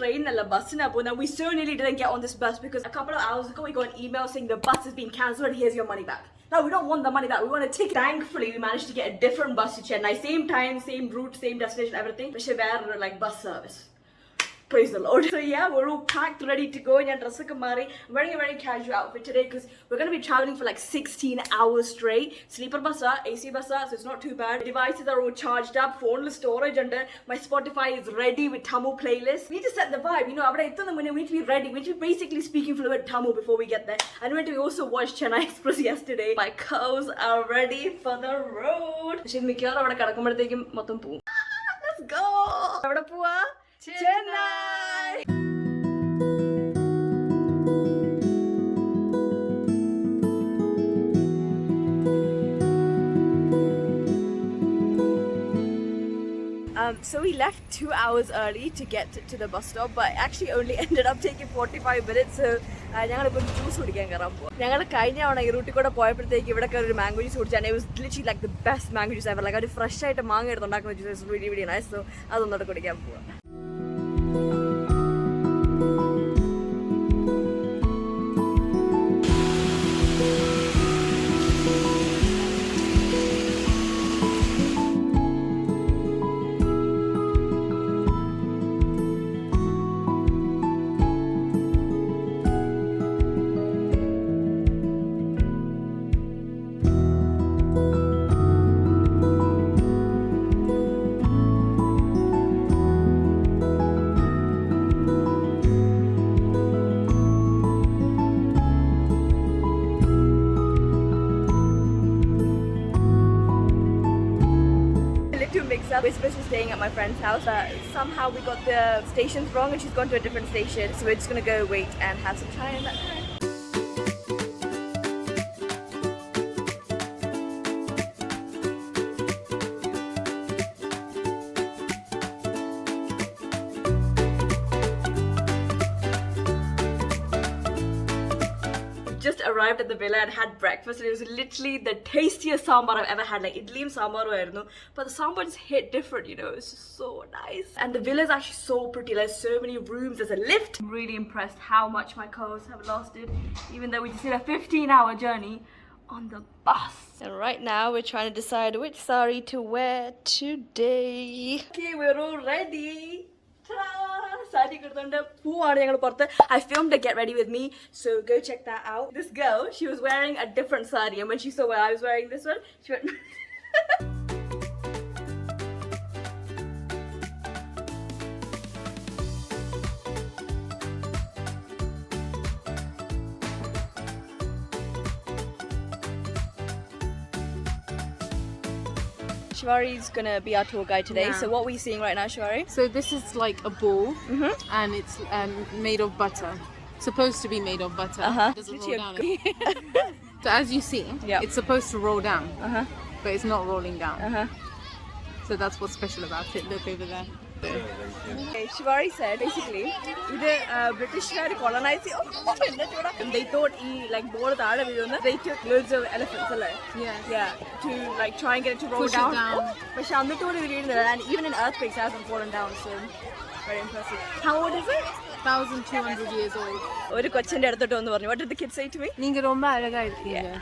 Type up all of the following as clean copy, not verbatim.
train and bus. Now we so nearly didn't get on this bus because a couple of hours ago we got an email saying the bus has been cancelled and here's your money back. No, we don't want the money back. We want a ticket. Thankfully, we managed to get a different bus to Chennai. Same time, same route, same destination, everything. But we're like bus service. Praise the Lord. So yeah, we're all packed, ready to go. I'm wearing a very casual outfit today because we're going to be traveling for like 16 hours straight. Sleeper bus, AC bus, so it's not too bad. Devices are all charged up, phone storage under. My Spotify is ready with Tamil playlist. We need to set the vibe. You know, we need to be ready. We need to be basically speaking fluent Tamil before we get there. And we also watched Chennai Express yesterday. My cows are ready for the road. Let's go. Chennai! So we left 2 hours early to get to the bus stop, but actually only ended up taking 45 minutes. So we juice mango juice, and it was literally like the best mango juice ever. Like I fresh mango juice is really, really nice. So I don't know. We're supposed to be staying at my friend's house, but somehow we got the stations wrong and she's gone to a different station. So we're just gonna go wait and have some chai in that time. Just arrived at the villa and had breakfast, and it was literally the tastiest sambar I've ever had. Like idli and sambar, but the sambar just hit different, you know. It's just so nice. And the villa is actually so pretty. There's so many rooms. There's a lift. I'm really impressed how much my clothes have lasted, even though we just did a 15-hour journey on the bus. And right now we're trying to decide which sari to wear today. Okay, we're all ready. I filmed a Get Ready With Me, so go check that out. This girl, she was wearing a different sari, and when she saw where I was wearing this one, she went Shivari's gonna be our tour guide today. Yeah. So what are we seeing right now, Shivari? So this is like a ball, and it's made of butter. Supposed to be made of butter. It doesn't roll down. So as you see, it's supposed to roll down, but it's not rolling down. So that's what's special about it. Look over there. Okay, Shivari said basically, the British had colonized it. They thought they took loads of elephants, to like try and get it to roll down. But and even in earthquakes, it hasn't fallen down. So very impressive. How old is it? 1,200 years old. What did the kids say to me? Yeah.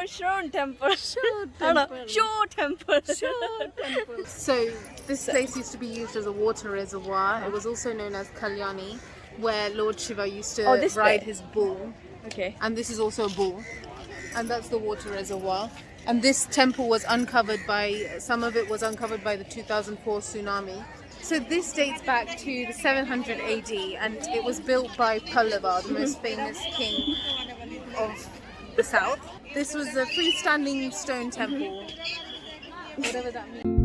Shroud Temple. So this place used to be used as a water reservoir. It was also known as Kalyani, where Lord Shiva used to ride his bull. Okay. And this is also a bull. And that's the water reservoir. And this temple was uncovered by, some of it was uncovered by the 2004 tsunami. So this dates back to the 700 AD, and it was built by Pallava, the most famous king of the south. This was a freestanding stone temple, whatever that means.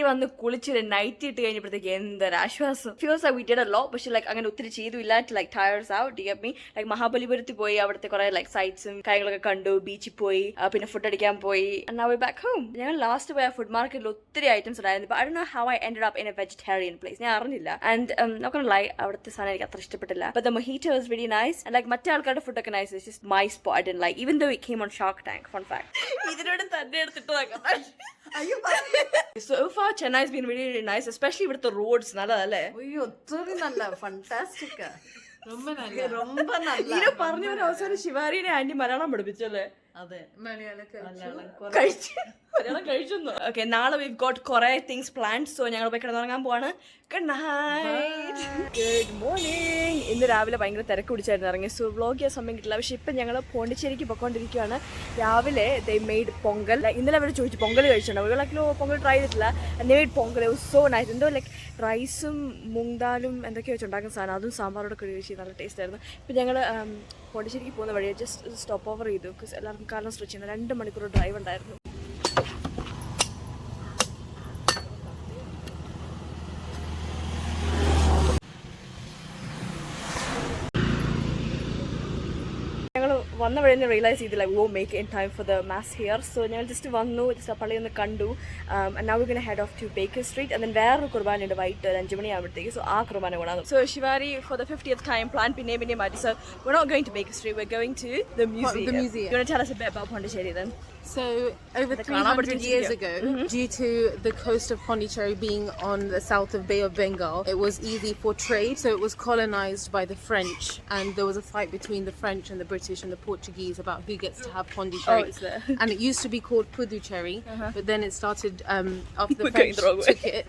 വന്ന് കുളിച്ചിട്ട് night ഇട്ട് കഴിഞ്ഞപ്പോഴത്തേക്ക് എന്തൊരാശ്വാസം. Feels like we did a lot, പക്ഷെ like അങ്ങനെ ഒത്തിരി ചെയ്തില്ല to like tired out. Do get me? Like മഹാബലിപുരത്തിൽ പോയി അവിടുത്തെ കുറെ ലൈക്ക് സൈറ്റ്സും കാര്യങ്ങളൊക്കെ കണ്ടു, ബീച്ചിൽ പോയി, പിന്നെ ഫുഡ് അടിക്കാൻ പോയി. Now we back home. ഞങ്ങൾ ലാസ്റ്റ് പോയ ഫുഡ് മാർക്കറ്റിൽ ഒത്തിരി ഐറ്റംസ് ഉണ്ടായിരുന്നു. I don't know how I ended up in A vegetarian place. ഞാൻ അറിഞ്ഞില്ല. ആൻഡ് നോക്കണം ലൈക്ക് അവിടുത്തെ സാധനം എനിക്ക് അത്ര ഇഷ്ടപ്പെട്ടില്ല. But the mojito was very nice. And like മറ്റേ ആൾക്കാരുടെ ഫുഡൊക്കെ nice. It's just my spot. And like even though it came on Shark Tank. Fun fact. ഇതിനോട് തന്നെ എടുത്തിട്ട് നോക്കാം. So far Chennai has been really, really nice, especially with the roads. നല്ലതല്ലേ? അയ്യോ ഒത്തിരി നല്ല ഫണ്ടാസ്റ്റിക്. ரொம்ப നല്ല. ഇത് പറഞ്ഞവൻ അവസാനം ശിവാരിനെ ആന്റി മലയാളം പഠിപ്പിച്ചല്ലേ? അതെ, മലയാളം കഴിച്ചു. ഓക്കെ, നാളെ we've got കുറെ തിങ്സ് പ്ലാൻഡ്. സോ ഞങ്ങൾ പോയി കിടന്നുറങ്ങാൻ പോവാണ്. Good night. Good morning. ഇന്ന് രാവിലെ ഭയങ്കര തിരക്ക് പിടിച്ചായിരുന്നു ഇറങ്ങി. സോ വ്ലോഗ് ചെയ്യാൻ സമയം കിട്ടില്ല. പക്ഷെ ഇപ്പം ഞങ്ങൾ പോണ്ടിച്ചേരിക്ക് പൊയ്ക്കൊണ്ടിരിക്കുകയാണ്. രാവിലെ ദേ മെയ്ഡ് പൊങ്കൽ. ഇന്നലെ അവർ ചോദിച്ചു പൊങ്കൽ കഴിച്ചിട്ടുണ്ടോ? ലൈക്ക് പൊങ്കൽ ട്രൈ ചെയ്തിട്ടില്ല. They made Pongal. It was so nice. എന്തോ ലൈക്ക് റൈസും മുങ്ദാലും എന്തൊക്കെയോ വെച്ചുണ്ടാക്കുന്ന സാധനം, അതും സാമ്പാറോടെ കഴിച്ച് നല്ല ടേസ്റ്റ് ആയിരുന്നു. ഇപ്പം ഞങ്ങൾ പോണ്ടിച്ചേരിക്ക് പോകുന്ന വഴിയെ ജസ്റ്റ് സ്റ്റോപ്പ് ഓവർ ചെയ്തു. ബിക്കോസ് എല്ലാവർക്കും കാലം സ്ട്രെച്ച് ചെയ്യുന്നത് 2 മണിക്കൂർ ഡ്രൈവ് ഉണ്ടായിരുന്നു. ഞങ്ങൾ വന്ന വഴി തന്നെ റിയലൈസ് ചെയ്തില്ല we won't make in time for the mass here. So ഞങ്ങൾ ജസ്റ്റ് വന്നു, ജസ്റ്റ് പള്ളി ഒന്ന് കണ്ടു. Now we gonna head off to Baker Street. And then വേറൊരു കുർബാനയുണ്ട് വൈകിട്ട് 5 മണിയാകുമ്പോഴത്തേക്ക്. സോ ആ കുർബാന കൂടാണ്. സോ ശിവാരി for the 50th time plan പിന്നെ മാറ്റി. So we're not going to Baker Street, we're going to the museum. The museum. You want to tell us a bit about Pondicherry then? So over 300 years ago, due to the coast of Pondicherry being on the south of Bay of Bengal, it was easy for trade. So it was colonized by the French, and there was a fight between the French and the British and the Portuguese about who gets to have Pondicherry. Oh, it's there. And it used to be called Puducherry, but then it started after the French took it,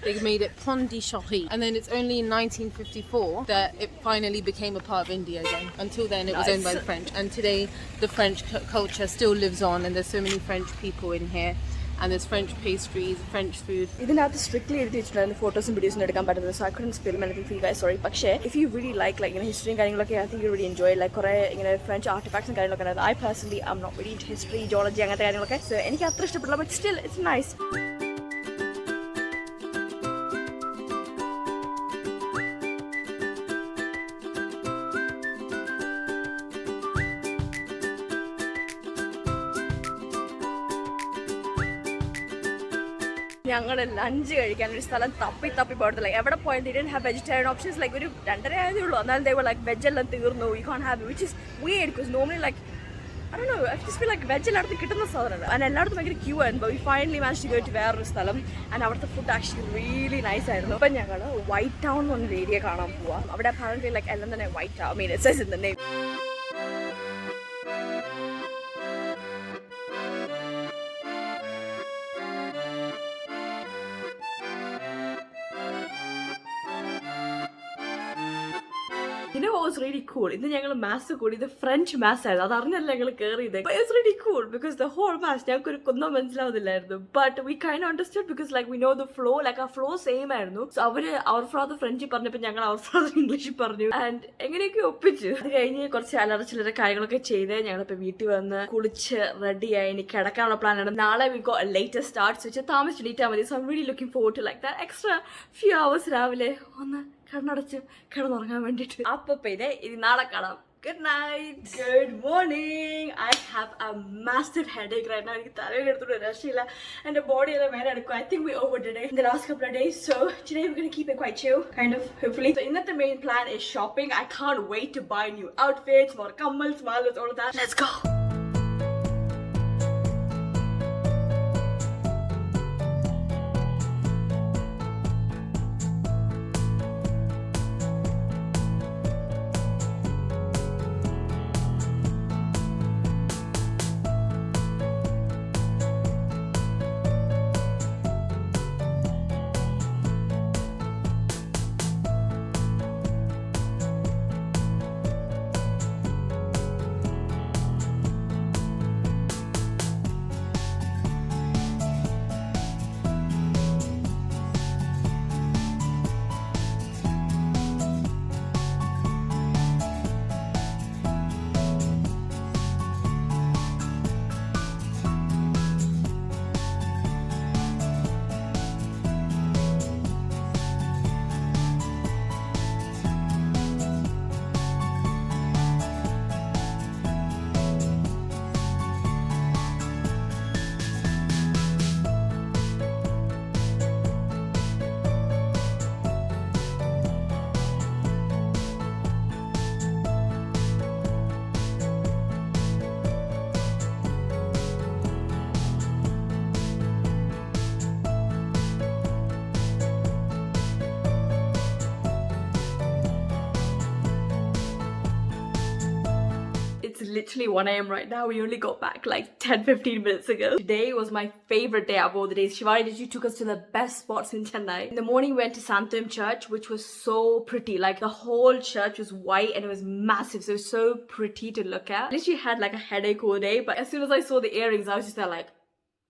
they made it Pondicherry. And then it's only in 1954 that it finally became a part of India again. Until then it was owned by the French, and today the French culture still lives on, and there's so many French people in here, and there's French pastries, French food. ഇതിനകത്ത് strictly എഴുതി വെച്ചിട്ടുണ്ടായിരുന്നു ഫോട്ടോസും വീഡിയോസും എടുക്കാൻ പറ്റുന്നത്. So I couldn't film anything for you guys, sorry. പക്ഷേ if you really like ഇങ്ങനെ ഹിസ്റ്ററിയും കാര്യങ്ങളൊക്കെ, I think you really enjoy like കുറേ ഇങ്ങനെ ഫ്രഞ്ച് ആർട്ടിഫാക്ട്സും കാര്യങ്ങളൊക്കെ ഉണ്ടായിരുന്നു. I personally am not really into history, geology അങ്ങനത്തെ കാര്യങ്ങളൊക്കെ. സോ എനിക്ക് അത്ര ഇഷ്ടപ്പെട്ടില്ല, but still it's nice. ഞങ്ങൾ ലഞ്ച് കഴിക്കാൻ ഒരു സ്ഥലം തപ്പി പോകത്തില്ല. എവിടെ പോയാൽ they didn't have vegetarian options. like ഒരു 2:30 ആയതേ ഉള്ളൂ. എന്നാലും they were like veg എല്ലാം തീർന്നു, you can't have it, which is weird because normally like I don't know, I just feel like veg എല്ലായിടത്തും കിട്ടുന്ന സാധനമല്ല. and എല്ലായിടത്തും ഭയങ്കര ക്യൂ ആയിരുന്നു. but we finally managed to go to വേറൊരു സ്ഥലം, and അവിടുത്തെ ഫുഡ് ആക്ച്വലി really nice ആയിരുന്നു. അപ്പം ഞങ്ങൾ വൈറ്റ് ടൗൺ എന്ന് പറഞ്ഞൊരു ഏരിയ കാണാൻ പോവാം. അവിടെ apparently like എല്ലാം തന്നെ white, I mean it says in the name. You know what was really cool? ഇന്ന് ഞങ്ങൾ മാത്സ് കൂടി, ഇത് ഫ്രഞ്ച് മാത്സ് ആയിരുന്നു. അത് അറിഞ്ഞല്ല ഞങ്ങൾ കയറിയത്. But it's really cool because the whole maths ഞങ്ങൾക്ക് ഒരു കൊന്നും മനസ്സിലാവുന്നില്ലായിരുന്നു. But we kind of understood because like we know the flow, like ആ ഫ്ലോ സെയിം ആയിരുന്നു. So അവര് അവർ ഫാദർ ഫ്രഞ്ചിൽ പറഞ്ഞപ്പോൾ ഞങ്ങൾ അവർ ഫാദർ ഇംഗ്ലീഷിൽ പറഞ്ഞു. ആൻഡ് എങ്ങനെയൊക്കെ ഒപ്പിച്ചു. അത് കഴിഞ്ഞ് കുറച്ച് ചില്ലറ കാര്യങ്ങളൊക്കെ ചെയ്ത് ഞങ്ങളിപ്പോൾ വീട്ടിൽ വന്ന് കുളിച്ച് റെഡിയായി ഇനി കിടക്കാനുള്ള പ്ലാനാണ്. നാളെ we got a later start. So താമസിച്ച് എണീറ്റാൽ മതി. So I'm really looking forward to like that extra few hours രാവിലെ ഒന്ന് കണ്ണടച്ച് കിടന്നുറങ്ങാൻ വേണ്ടിയിട്ട്. അപ്പൊ പിന്നെ ഇനി നാളെ കാണാം. Good night. Good morning. I have a massive headache right now. എനിക്ക് തലയിലെടുത്തിട്ട് രക്ഷയില്ല. എൻ്റെ ബോഡി എല്ലാം വേറെ എടുക്കും. I think we overdid it in the last couple of days. So today we're going to keep it quite chill, kind of, hopefully. So ഇന്നത്തെ main plan is shopping. I can't wait to buy new outfits, more kammals, mallas, all of that. Let's go. literally 1 a.m. right now. We only got back like 10-15 minutes ago. Today was my favorite day of all the days. Shivani literally took us to the best spots in Chennai. In the morning, we went to Santam Church, which was so pretty. Like the whole church was white and it was massive. So it was so pretty to look at. Literally had like a headache all day. But as soon as I saw the earrings, I was just there like,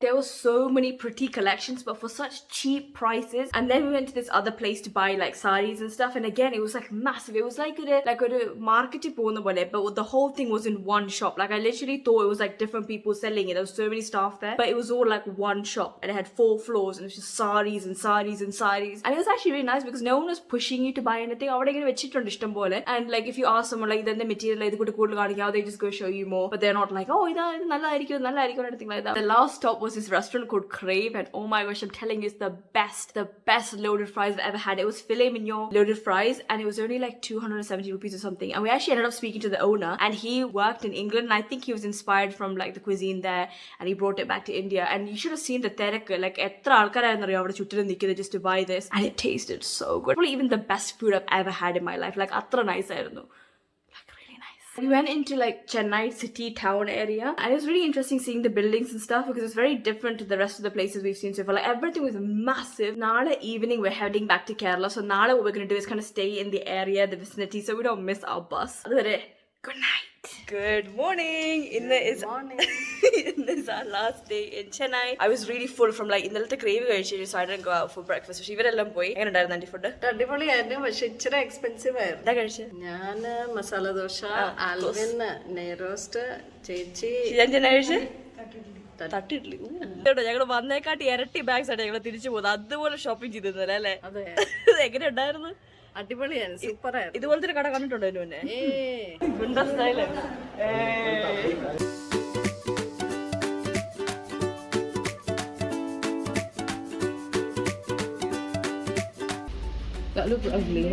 there were so many pretty collections, but for such cheap prices. And then we went to this other place to buy like saris and stuff. And again, it was like massive. It was like a market, but the whole thing was in one shop. Like I literally thought it was like different people selling it. There was so many staff there, but it was all like one shop, and it had 4 floors, and it was just saris and saris and saris. And it was actually really nice because no one was pushing you to buy anything. And like if you ask someone like then the material they just go show you more, but they're not like, oh, anything like that. The last stop was this restaurant called Crave, and oh my gosh, I'm telling you, it's the best loaded fries I've ever had. It was filet mignon loaded fries, and it was only like 270 rupees or something. And we actually ended up speaking to the owner, and he worked in England, and I think he was inspired from like the cuisine there, and he brought it back to India. And you should have seen the terak, like just to buy this, and it tasted so good. Probably even the best food I've ever had in my life. Like atra nice, I don't know. We went into like Chennai city town area, and it was really interesting seeing the buildings and stuff because it's very different to the rest of the places we've seen so far. Like everything was massive. Nala evening we're heading back to Kerala, so Nala what we're going to do is kind of stay in the area, the vicinity, so we don't miss our bus. Good night. Good morning. Is our last day in Chennai. I was really full from like the craving, so I didn't go out for breakfast. She went to food. Expensive. Masala dosha, Alvin, Nerost, Chechi. ഞങ്ങൾ വന്നേക്കാട്ടി ഇരട്ടി bags ആയിട്ട് ഞങ്ങൾ തിരിച്ചു പോകുന്നത്. അതുപോലെ shopping ചെയ്തിരുന്നല്ലേ അല്ലേ? എങ്ങനെ ഉണ്ടായിരുന്നു? അടിപൊളിയാണ്, സൂപ്പറായിരുന്നു. ഇതുപോലത്തെ ഒരു കട കണ്ടിട്ടുണ്ടോ അതിന് മുന്നേ? Style. That looks ugly.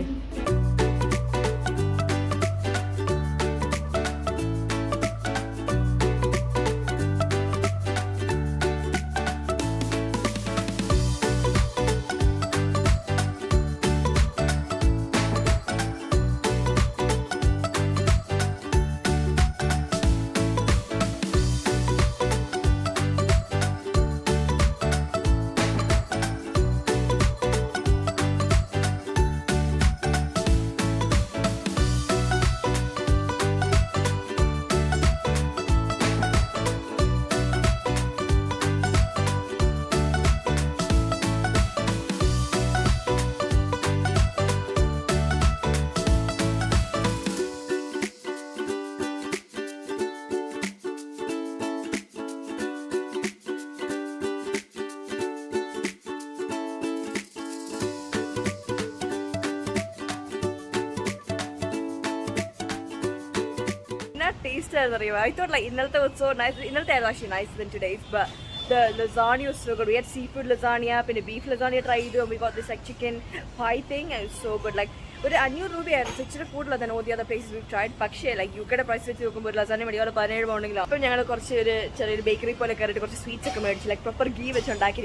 Taste I thought like Inalta was so nice. Inalta was actually nicer than today's, but the lasagna was so good. We had seafood lasagna, and a beef lasagna tried, and we got this like chicken pie thing, and it was so good. Like, but I knew Ruby had such a food than all the other places we've tried. Pakshe, like you get a price with lasagna, but you're a paneer morning. But you're a bakery for a sweets like proper ghee which on Daki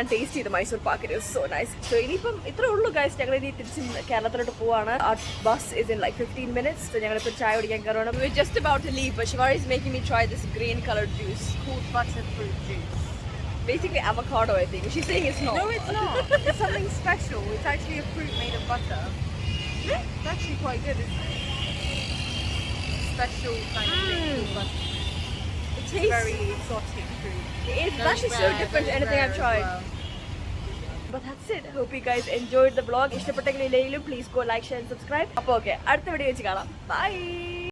and tasty the Mysore Pak. It was so nice. So guys, our bus is in like 15 minutes. So we're just about to leave, but Shivari is making me try this green colored juice called butterfruit juice. Basically avocado, I think. She's saying it's not. No, it's not. It's something special. It's actually a fruit made of butter. It's actually quite good, isn't it? Special kind of thing called butter. It tastes very exotic fruit. It is. It's actually so different to anything I've tried. Well. But that's it. Hope you guys enjoyed the vlog. Please go like, share and subscribe. Okay. Bye.